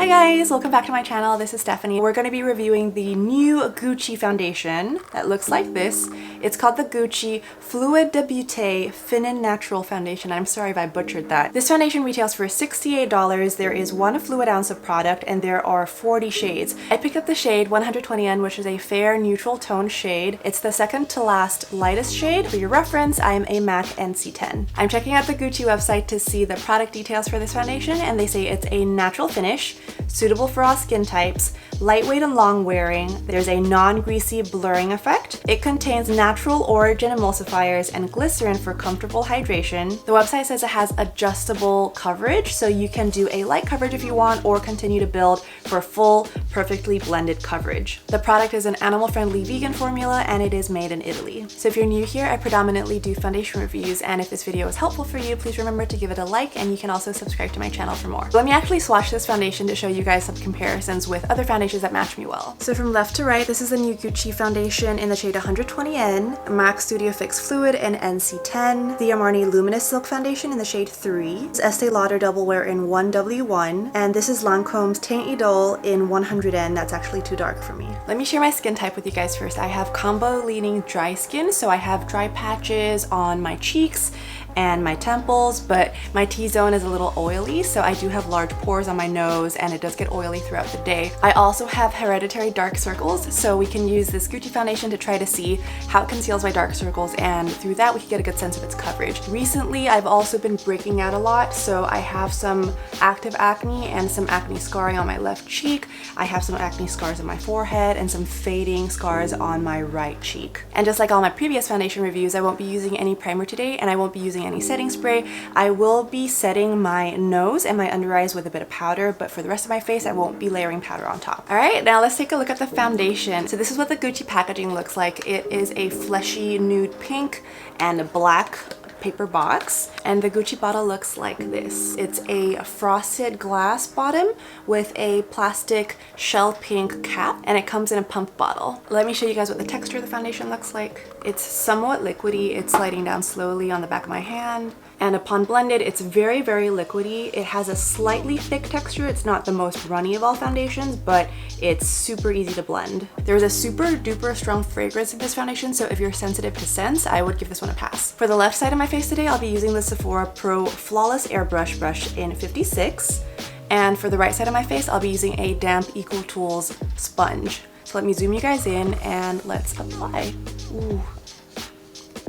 Hi guys, welcome back to my channel. This is Stephanie. We're going to be reviewing the new Gucci foundation that looks like this. It's called the Gucci Fluid de Beauté Finin Natural Foundation. I'm sorry if I butchered that. This foundation retails for $68. There is 1 fluid ounce of product and there are 40 shades. I picked up the shade 120N, which is a fair neutral tone shade. It's the second to last lightest shade. For your reference, I am a MAC NC10. I'm checking out the Gucci website to see the product details for this foundation, and they say it's a natural finish, suitable for all skin types, lightweight and long wearing. There's a non-greasy blurring effect. It contains natural origin emulsifiers and glycerin for comfortable hydration. The website says it has adjustable coverage, so you can do a light coverage if you want or continue to build for full, perfectly blended coverage. The product is an animal-friendly vegan formula and it is made in Italy. So if you're new here, I predominantly do foundation reviews, and if this video is helpful for you, please remember to give it a like, and you can also subscribe to my channel for more. Let me actually swatch this foundation to show you guys some comparisons with other foundations that match me well. So from left to right, this is the new Gucci foundation in the shade 120N, MAC Studio Fix Fluid in NC10, the Armani Luminous Silk Foundation in the shade 3, Estee Lauder Double Wear in 1W1, and this is Lancome's Teint Idole in 100N. That's actually too dark for me. Let me share my skin type with you guys first. I have combo leaning dry skin, so I have dry patches on my cheeks and my temples, but my T-zone is a little oily, so I do have large pores on my nose and it does get oily throughout the day. I also have hereditary dark circles, so we can use this Gucci foundation to try to see how it conceals my dark circles, and through that we can get a good sense of its coverage. Recently, I've also been breaking out a lot, so I have some active acne and some acne scarring on my left cheek. I have some acne scars on my forehead and some fading scars on my right cheek. And just like all my previous foundation reviews, I won't be using any primer today and I won't be using any setting spray. I will be setting my nose and my under eyes with a bit of powder, but for the rest of my face, I won't be layering powder on top. All right, now let's take a look at the foundation. So this is what the Gucci packaging looks like. It is a fleshy nude pink and a black paper box, and the Gucci bottle looks like this. It's a frosted glass bottom with a plastic shell pink cap, and it comes in a pump bottle. Let me show you guys what the texture of the foundation looks like. It's somewhat liquidy. It's sliding down slowly on the back of my hand, and upon blended, it's very, very liquidy. It has a slightly thick texture. It's not the most runny of all foundations, but it's super easy to blend. There's a super duper strong fragrance in this foundation, so if you're sensitive to scents, I would give this one a pass. For the left side of my face today, I'll be using the Sephora Pro Flawless Airbrush brush in 56. And for the right side of my face, I'll be using a damp Eco Tools sponge. So let me zoom you guys in and let's apply. Ooh.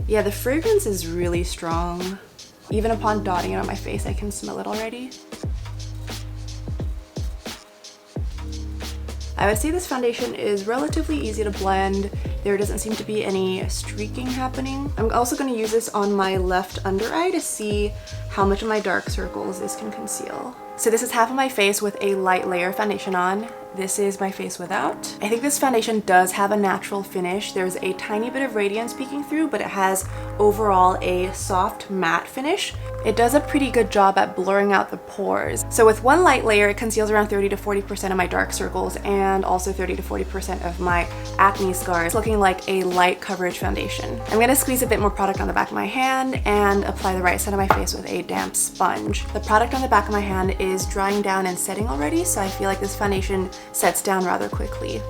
Yeah, the fragrance is really strong. Even upon dotting it on my face, I can smell it already. I would say this foundation is relatively easy to blend. There doesn't seem to be any streaking happening. I'm also going to use this on my left under eye to see how much of my dark circles this can conceal. So this is half of my face with a light layer foundation on. This is my face without. I think this foundation does have a natural finish. There's a tiny bit of radiance peeking through, but it has overall a soft matte finish. It does a pretty good job at blurring out the pores. So with one light layer, it conceals around 30 to 40% of my dark circles and also 30 to 40% of my acne scars, looking like a light coverage foundation. I'm gonna squeeze a bit more product on the back of my hand and apply the right side of my face with a damp sponge. The product on the back of my hand is drying down and setting already, so I feel like this foundation sets down rather quickly.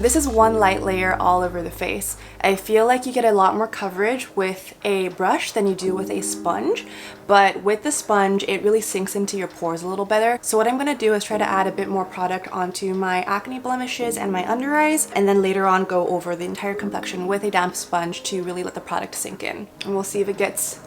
This is one light layer all over the face. I feel like you get a lot more coverage with a brush than you do with a sponge, but with the sponge, it really sinks into your pores a little better. So what I'm gonna do is try to add a bit more product onto my acne blemishes and my under eyes, and then later on go over the entire complexion with a damp sponge to really let the product sink in. And we'll see if it gets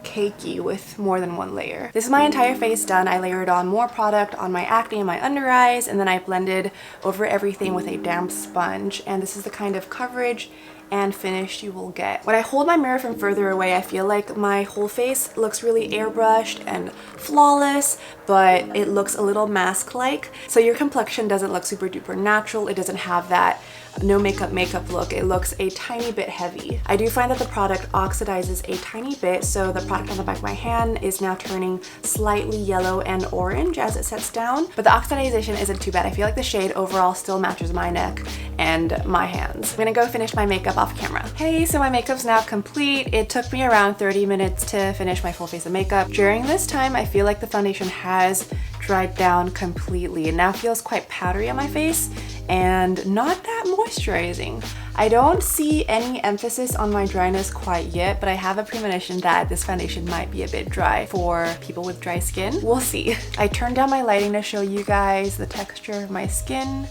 cakey with more than one layer. This is my entire face done. I layered on more product on my acne and my under eyes, and then I blended over everything with a damp sponge, and this is the kind of coverage and finish you will get. When I hold my mirror from further away, I feel like my whole face looks really airbrushed and flawless, but it looks a little mask-like. So your complexion doesn't look super duper natural. It doesn't have that no makeup look, it looks a tiny bit heavy. I do find that the product oxidizes a tiny bit, so the product on the back of my hand is now turning slightly yellow and orange as it sets down, but the oxidization isn't too bad. I feel like the shade overall still matches my neck and my hands. I'm gonna go finish my makeup off camera. Hey, so my makeup's now complete. It took me around 30 minutes to finish my full face of makeup. During this time, I feel like the foundation has dried down completely. It now feels quite powdery on my face and not that moisturizing. I don't see any emphasis on my dryness quite yet, but I have a premonition that this foundation might be a bit dry for people with dry skin. We'll see. I turned down my lighting to show you guys the texture of my skin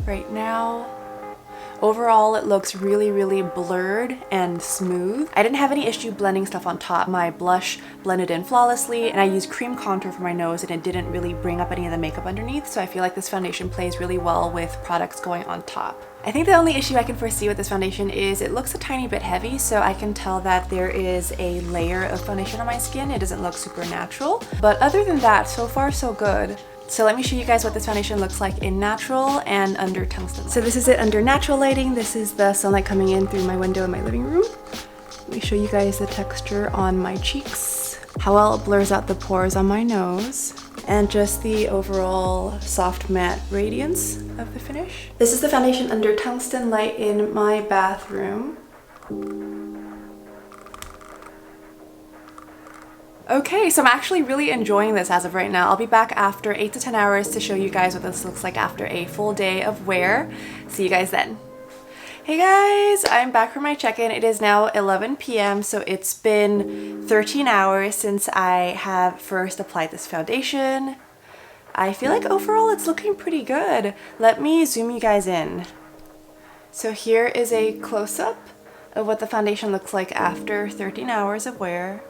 right now. Overall, it looks really, really blurred and smooth. I didn't have any issue blending stuff on top. My blush blended in flawlessly, and I used cream contour for my nose, and it didn't really bring up any of the makeup underneath, so I feel like this foundation plays really well with products going on top. I think the only issue I can foresee with this foundation is it looks a tiny bit heavy, so I can tell that there is a layer of foundation on my skin. It doesn't look super natural, but other than that, so far so good. So let me show you guys what this foundation looks like in natural and under tungsten light. So this is it under natural lighting. This is the sunlight coming in through my window in my living room. Let me show you guys the texture on my cheeks, how well it blurs out the pores on my nose, and just the overall soft matte radiance of the finish. This is the foundation under tungsten light in my bathroom. Okay, so I'm actually really enjoying this as of right now. I'll be back after 8 to 10 hours to show you guys what this looks like after a full day of wear. See you guys then. Hey guys, I'm back from my check-in. It is now 11 p.m. so it's been 13 hours since I have first applied this foundation. I feel like overall it's looking pretty good. Let me zoom you guys in. So here is a close-up of what the foundation looks like after 13 hours of wear.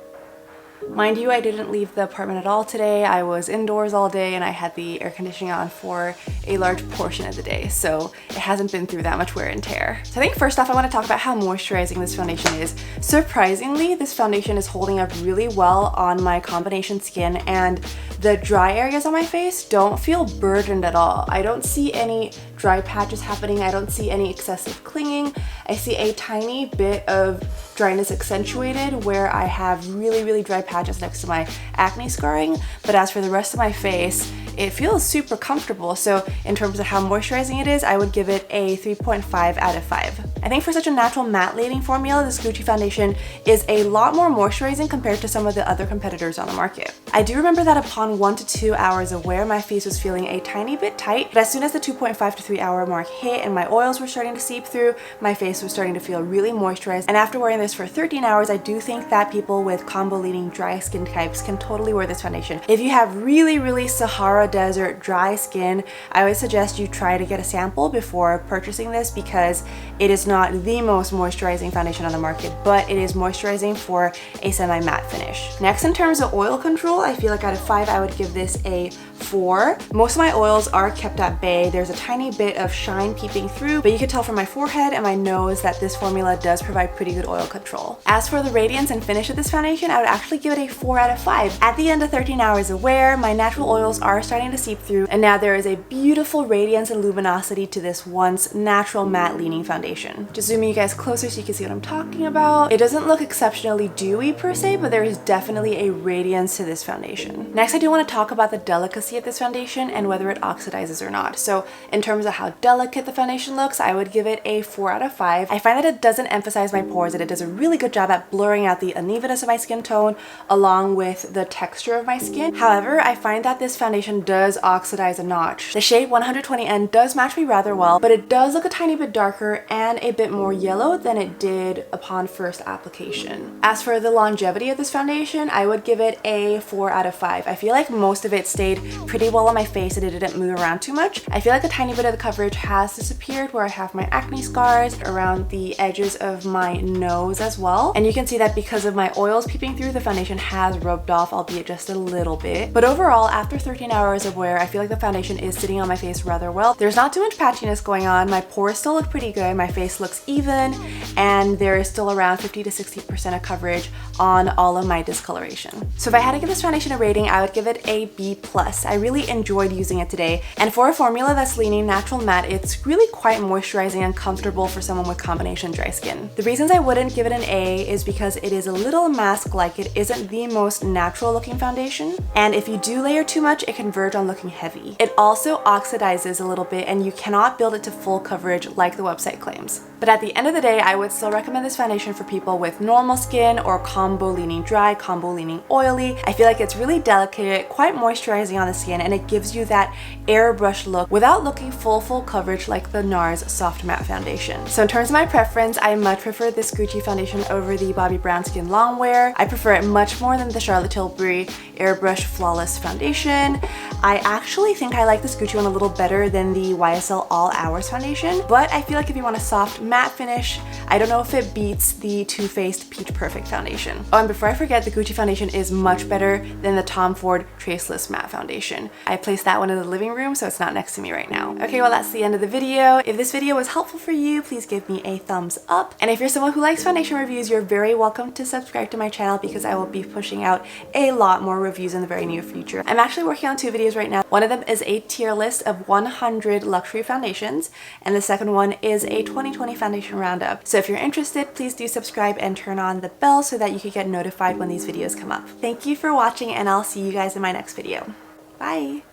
Mind you, I didn't leave the apartment at all today. I was indoors all day and I had the air conditioning on for a large portion of the day, so it hasn't been through that much wear and tear. So I think first off, I want to talk about how moisturizing this foundation is. Surprisingly, this foundation is holding up really well on my combination skin, and the dry areas on my face don't feel burdened at all. I don't see any dry patches happening. I don't see any excessive clinging. I see a tiny bit of dryness accentuated where I have really, really dry patches next to my acne scarring, but as for the rest of my face, it feels super comfortable. So in terms of how moisturizing it is, I would give it a 3.5 out of 5. I think for such a natural matte leading formula, this Gucci foundation is a lot more moisturizing compared to some of the other competitors on the market. I do remember that upon 1 to 2 hours of wear, my face was feeling a tiny bit tight, but as soon as the 2.5 to 3 hour mark hit and my oils were starting to seep through, my face was starting to feel really moisturized. And after wearing this for 13 hours, I do think that people with combo leading dry skin types can totally wear this foundation. If you have really, really Sahara Desert dry skin, I would suggest you try to get a sample before purchasing this, because it is not the most moisturizing foundation on the market, but it is moisturizing for a semi-matte finish. Next, in terms of oil control, I feel like out of 5, I would give this a 4. Most of my oils are kept at bay. There's a tiny bit of shine peeping through, but you can tell from my forehead and my nose that this formula does provide pretty good oil control. As for the radiance and finish of this foundation, I would actually give it a 4 out of 5. At the end of 13 hours of wear, my natural oils are starting to seep through, and now there is a beautiful radiance and luminosity to this once natural matte leaning foundation. Just zooming you guys closer so you can see what I'm talking about. It doesn't look exceptionally dewy per se, but there is definitely a radiance to this foundation. Next, I do want to talk about the delicacy of this foundation and whether it oxidizes or not. So in terms of how delicate the foundation looks, I would give it a 4 out of 5. I find that it doesn't emphasize my pores, that it does a really good job at blurring out the unevenness of my skin tone along with the texture of my skin. However, I find that this foundation does oxidize a notch. The shade 120N does match me rather well, but it does look a tiny bit darker and a bit more yellow than it did upon first application. As for the longevity of this foundation, I would give it a 4 out of 5. I feel like most of it stayed pretty well on my face and it didn't move around too much. I feel like a tiny bit of the coverage has disappeared where I have my acne scars around the edges of my nose nose as well. And you can see that because of my oils peeping through, the foundation has rubbed off, albeit just a little bit. But overall, after 13 hours of wear, I feel like the foundation is sitting on my face rather well. There's not too much patchiness going on. My pores still look pretty good. My face looks even, and there is still around 50 to 60% of coverage on all of my discoloration. So if I had to give this foundation a rating, I would give it a B+. I really enjoyed using it today. And for a formula that's leaning natural matte, it's really quite moisturizing and comfortable for someone with combination dry skin. The reasons I wouldn't give it an A is because it is a little mask-like. It isn't the most natural looking foundation. And if you do layer too much, it can verge on looking heavy. It also oxidizes a little bit, and you cannot build it to full coverage like the website claims. But at the end of the day, I would still recommend this foundation for people with normal skin or combo leaning dry, combo leaning oily. I feel like it's really delicate, quite moisturizing on the skin, and it gives you that airbrush look without looking full coverage like the NARS Soft Matte Foundation. So in terms of my preference, I much prefer this Gucci foundation over the Bobbi Brown Skin Longwear. I prefer it much more than the Charlotte Tilbury Airbrush Flawless Foundation. I actually think I like this Gucci one a little better than the YSL All Hours foundation, but I feel like if you want a soft matte finish, I don't know if it beats the Too Faced Peach Perfect foundation. Oh, and before I forget, the Gucci foundation is much better than the Tom Ford Traceless Matte Foundation. I placed that one in the living room, so it's not next to me right now. Okay, well, that's the end of the video. If this video was helpful for you, please give me a thumbs up. And if you're someone who likes foundation reviews, you're very welcome to subscribe to my channel because I will be pushing out a lot more reviews in the very near future. I'm actually working on 2 videos right now. One of them is a tier list of 100 luxury foundations, and the second one is a 2020 foundation roundup. So if you're interested, please do subscribe and turn on the bell so that you can get notified when these videos come up. Thank you for watching, and I'll see you guys in my next video. Bye!